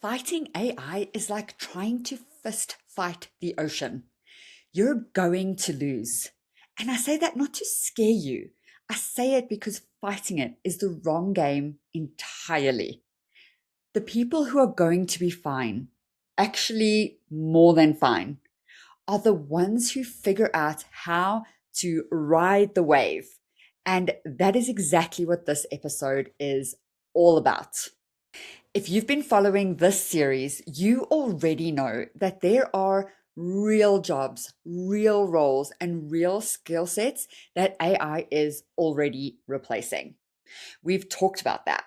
Fighting AI is like trying to fist fight the ocean. You're going to lose. And I say that not to scare you. I say it because fighting it is the wrong game entirely. The people who are going to be fine, actually more than fine, are the ones who figure out how to ride the wave. And that is exactly what this episode is all about. If you've been following this series, you already know that there are real jobs, real roles, and real skill sets that AI is already replacing. We've talked about that.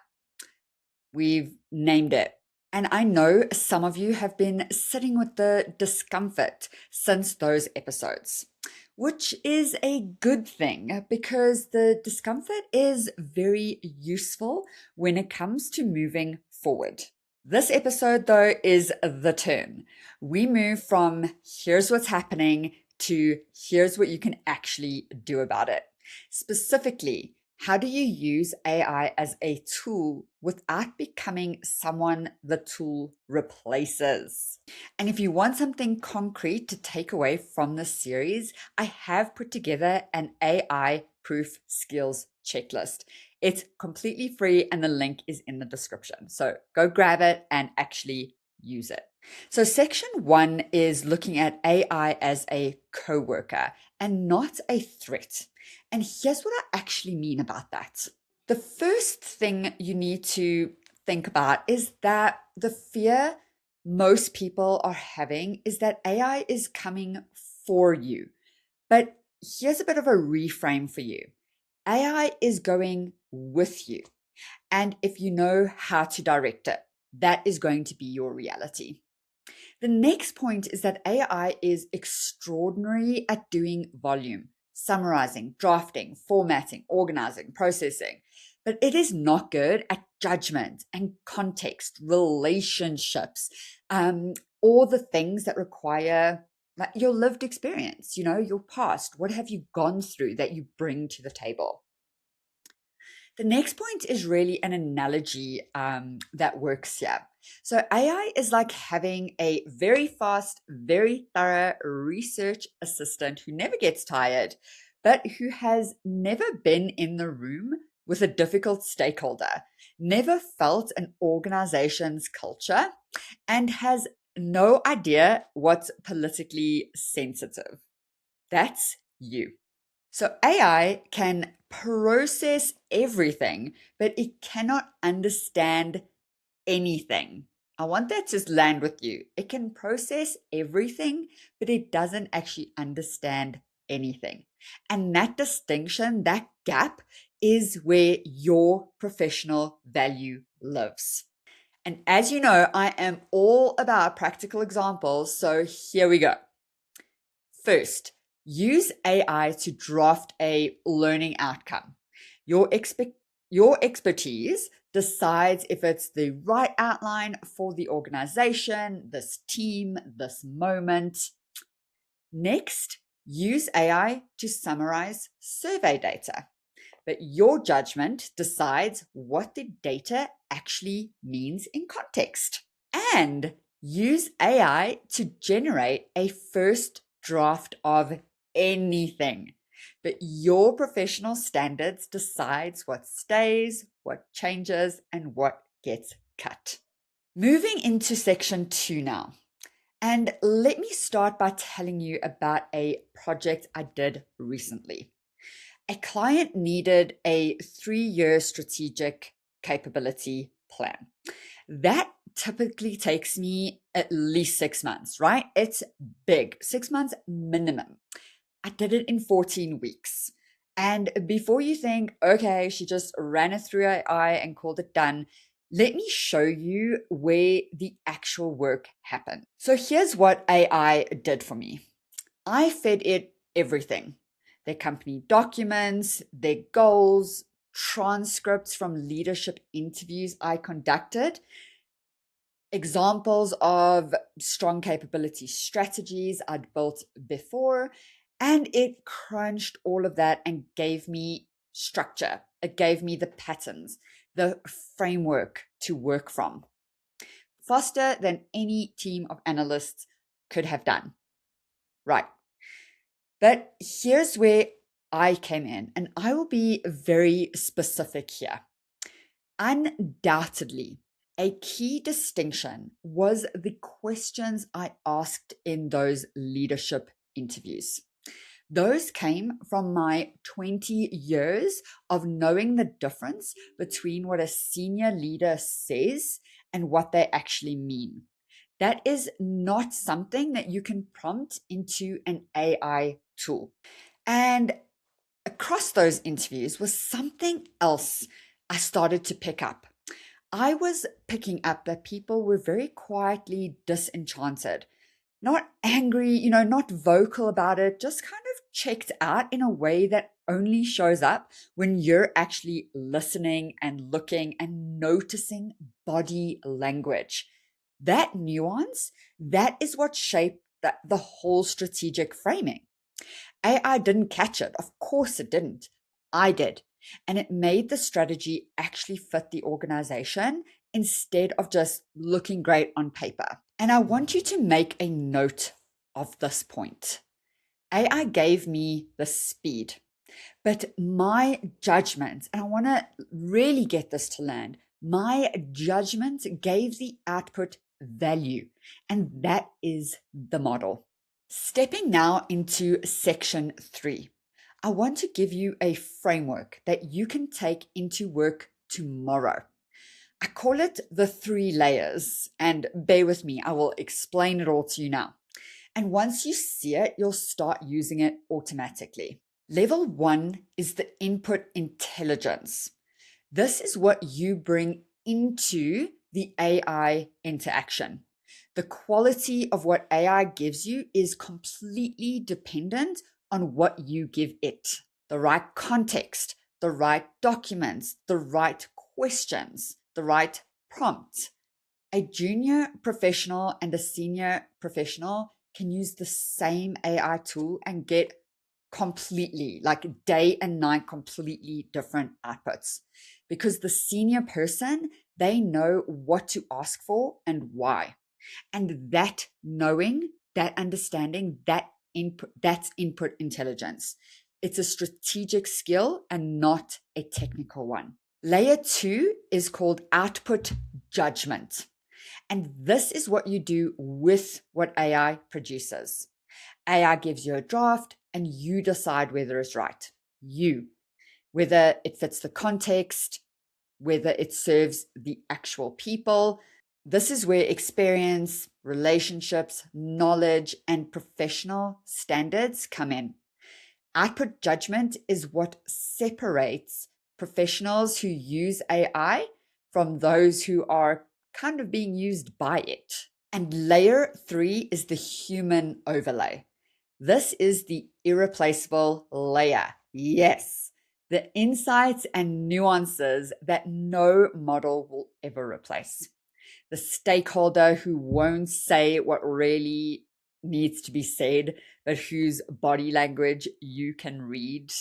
We've named it. And I know some of you have been sitting with the discomfort since those episodes, which is a good thing because the discomfort is very useful when it comes to moving forward. This episode, though, is the turn. We move from here's what's happening to here's what you can actually do about it. Specifically, how do you use AI as a tool without becoming someone the tool replaces? And if you want something concrete to take away from this series, I have put together an AI proof skills checklist. It's completely free and the link is in the description. So go grab it and actually use it. So section 1 is looking at AI as a coworker and not a threat. And here's what I actually mean about that. The first thing you need to think about is that the fear most people are having is that AI is coming for you. But here's a bit of a reframe for you. AI is going with you. And if you know how to direct it, that is going to be your reality. The next point is that AI is extraordinary at doing volume, summarizing, drafting, formatting, organizing, processing, but it is not good at judgment and context, relationships, all the things that require like your lived experience, your past. What have you gone through that you bring to the table? The next point is really an analogy that works here. So AI is like having a very fast, very thorough research assistant who never gets tired, but who has never been in the room with a difficult stakeholder, never felt an organization's culture, and has no idea what's politically sensitive. That's you. So AI can process everything, but it cannot understand anything. I want that to land with you. It can process everything, but it doesn't actually understand anything. And that distinction, that gap, is where your professional value lives. And as you know, I am all about practical examples. So here we go. First, use AI to draft a learning outcome. Your expertise decides if it's the right outline for the organization, this team, this moment. Next, use AI to summarize survey data. But your judgment decides what the data actually means in context. And use AI to generate a first draft of anything. But your professional standards decides what stays, what changes, and what gets cut. Moving into section 2 now. And let me start by telling you about a project I did recently. A client needed a 3-year strategic capability plan. That typically takes me at least 6 months, right? It's big, 6 months minimum. I did it in 14 weeks. And before you think, okay, she just ran it through AI and called it done, let me show you where the actual work happened. So here's what AI did for me. I fed it everything: their company documents, their goals, transcripts from leadership interviews I conducted, examples of strong capability strategies I'd built before, and it crunched all of that and gave me structure. It gave me the patterns, the framework to work from. faster than any team of analysts could have done. Right. But here's where I came in, and I will be very specific here. Undoubtedly, a key distinction was the questions I asked in those leadership interviews. Those came from my 20 years of knowing the difference between what a senior leader says and what they actually mean. That is not something that you can prompt into an AI tool. And across those interviews was something else I started to pick up. I was picking up that people were very quietly disenchanted, not angry, not vocal about it, just kind of checked out in a way that only shows up when you're actually listening and looking and noticing body language. That nuance, that is what shaped the whole strategic framing. AI didn't catch it. Of course it didn't. I did. And it made the strategy actually fit the organization instead of just looking great on paper. And I want you to make a note of this point. AI gave me the speed, but my judgment, and I want to really get this to land, my judgment gave the output value, and that is the model. Stepping now into section 3, I want to give you a framework that you can take into work tomorrow. I call it the 3 layers, and bear with me, I will explain it all to you now. And once you see it, you'll start using it automatically. Level 1 is the input intelligence. This is what you bring into the AI interaction. The quality of what AI gives you is completely dependent on what you give it. The right context, the right documents, the right questions, the right prompt. A junior professional and a senior professional can use the same AI tool and get completely, like day and night, completely different outputs. Because the senior person, they know what to ask for and why. And that knowing, that understanding, that input, that's input intelligence. It's a strategic skill and not a technical one. Layer 2 is called output judgment. And this is what you do with what AI produces. AI gives you a draft and you decide whether it's right. Whether it fits the context, whether it serves the actual people. This is where experience, relationships, knowledge, and professional standards come in. Output judgment is what separates professionals who use AI from those who are kind of being used by it. And layer 3 is the human overlay. This is the irreplaceable layer. Yes, the insights and nuances that no model will ever replace. The stakeholder who won't say what really needs to be said, but whose body language you can read.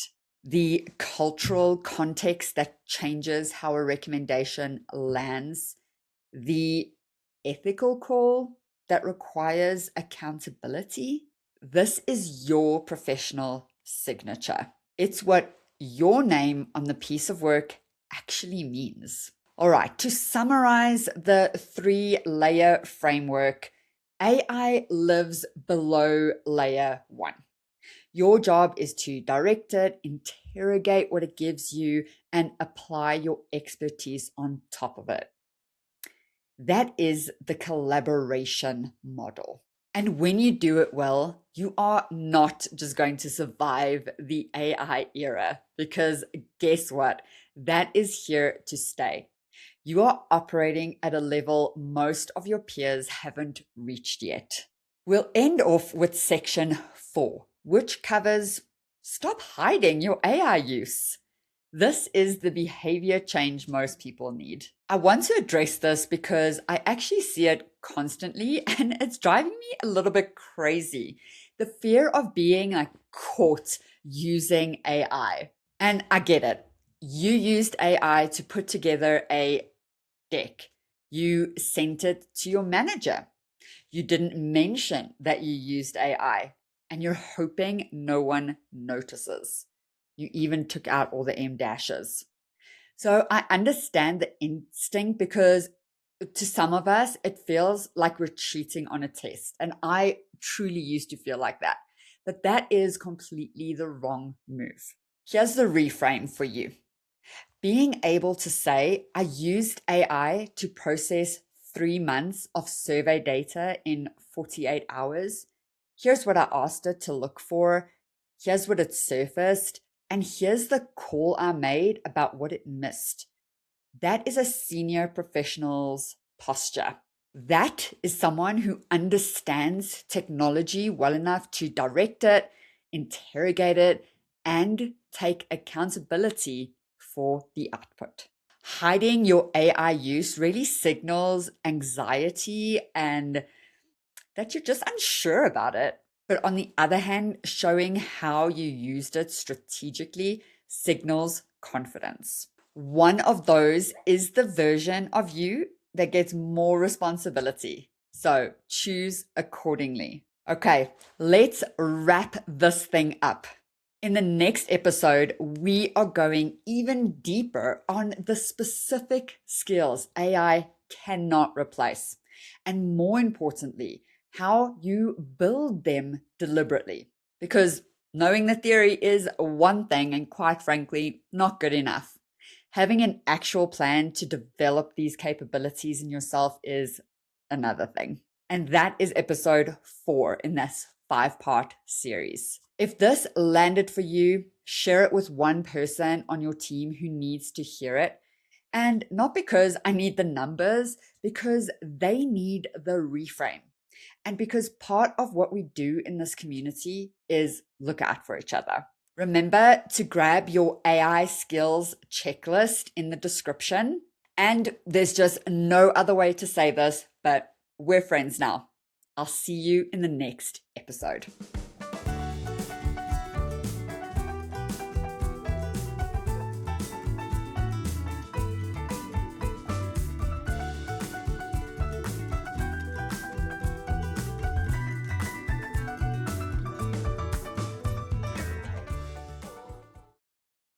The cultural context that changes how a recommendation lands. The ethical call that requires accountability. This is your professional signature. It's what your name on the piece of work actually means. All right, to summarize the 3-layer framework, AI lives below layer 1. Your job is to direct it, interrogate what it gives you, and apply your expertise on top of it. That is the collaboration model. And when you do it well, you are not just going to survive the AI era, because guess what? That is here to stay. You are operating at a level most of your peers haven't reached yet. We'll end off with section 4, which covers stop hiding your AI use. This is the behavior change most people need. I want to address this because I actually see it constantly and it's driving me a little bit crazy. The fear of being caught using AI. And I get it. You used AI to put together a deck. You sent it to your manager. You didn't mention that you used AI, and you're hoping no one notices. You even took out all the M dashes. So I understand the instinct because to some of us, it feels like we're cheating on a test. And I truly used to feel like that. But that is completely the wrong move. Here's the reframe for you. Being able to say, I used AI to process 3 months of survey data in 48 hours. Here's what I asked it to look for. Here's what it surfaced. And here's the call I made about what it missed. That is a senior professional's posture. That is someone who understands technology well enough to direct it, interrogate it, and take accountability for the output. Hiding your AI use really signals anxiety and that you're just unsure about it. But on the other hand, showing how you used it strategically signals confidence. One of those is the version of you that gets more responsibility. So choose accordingly. Okay, let's wrap this thing up. In the next episode, we are going even deeper on the specific skills AI cannot replace. And more importantly, how you build them deliberately. Because knowing the theory is one thing and quite frankly, not good enough. Having an actual plan to develop these capabilities in yourself is another thing. And that is episode 4 in this 5-part series. If this landed for you, share it with one person on your team who needs to hear it. And not because I need the numbers, because they need the reframe. And because part of what we do in this community is look out for each other. Remember to grab your AI skills checklist in the description. And there's just no other way to say this, but we're friends now. I'll see you in the next episode.